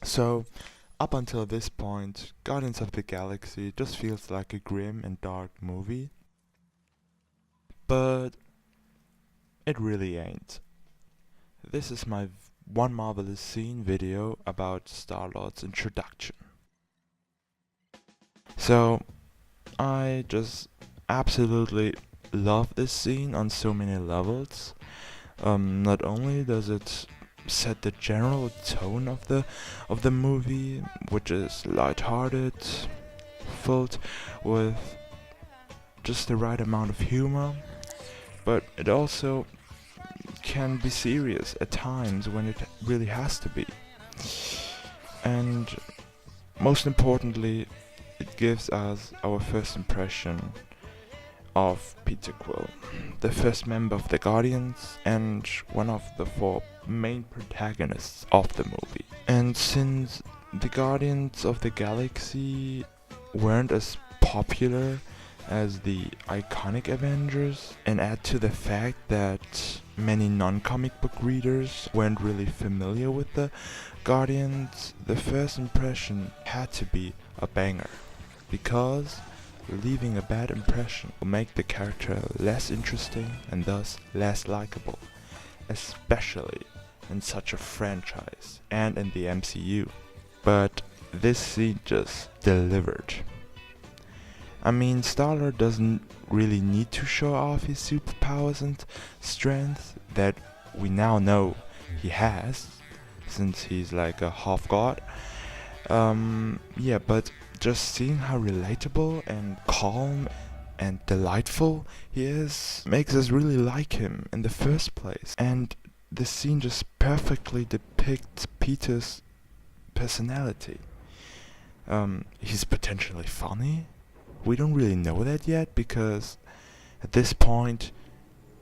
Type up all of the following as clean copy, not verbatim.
So, up until this point, Guardians of the Galaxy just feels like a grim and dark movie, but it really ain't. This is my One Marvelous Scene video about Star-Lord's introduction. So, I just absolutely love this scene on so many levels. Not only does it set the general tone of the movie, which is lighthearted, filled with just the right amount of humor, but it also can be serious at times when it really has to be. And most importantly, it gives us our first impression of Peter Quill, the first member of the Guardians and one of the four main protagonists of the movie. And since the Guardians of the Galaxy weren't as popular as the iconic Avengers, and add to the fact that many non-comic book readers weren't really familiar with the Guardians, the first impression had to be a banger, because leaving a bad impression will make the character less interesting and thus less likable, especially in such a franchise and in the MCU. But this scene just delivered. I mean, Star-Lord doesn't really need to show off his superpowers and strength that we now know he has, since he's like a half-god. But just seeing how relatable and calm and delightful he is makes us really like him in the first place. And the scene just perfectly depicts Peter's personality. He's potentially funny. We don't really know that yet, because at this point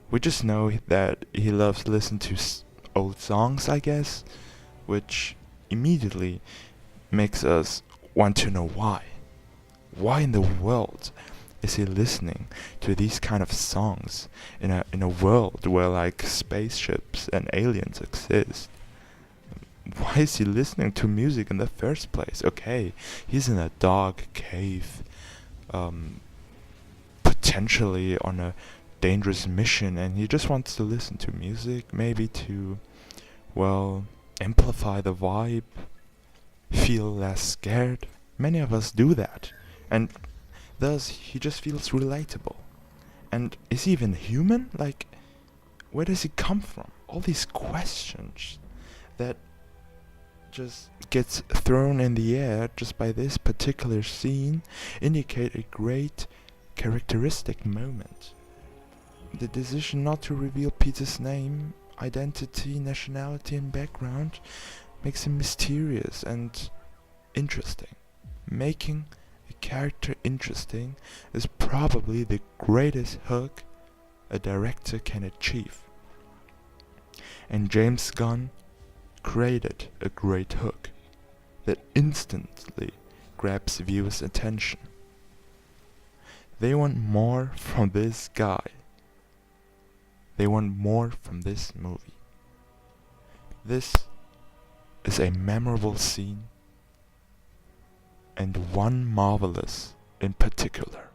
we just know that he loves to listen to old songs, I guess, which immediately makes us want to know why. Why in the world is he listening to these kind of songs in a world where like spaceships and aliens exist? Why is he listening to music in the first place? Okay, he's in a dark cave, potentially on a dangerous mission, and he just wants to listen to music, maybe to, well, amplify the vibe, feel less scared. Many of us do that, and thus he just feels relatable. And is he even human? Like, where does he come from? All these questions that just gets thrown in the air just by this particular scene indicate a great characteristic moment. The decision not to reveal Peter's name, identity, nationality and background makes him mysterious and interesting. Making a character interesting is probably the greatest hook a director can achieve. And James Gunn created a great hook that instantly grabs viewers' attention. They want more from this guy. They want more from this movie. This is a memorable scene, and one marvelous in particular.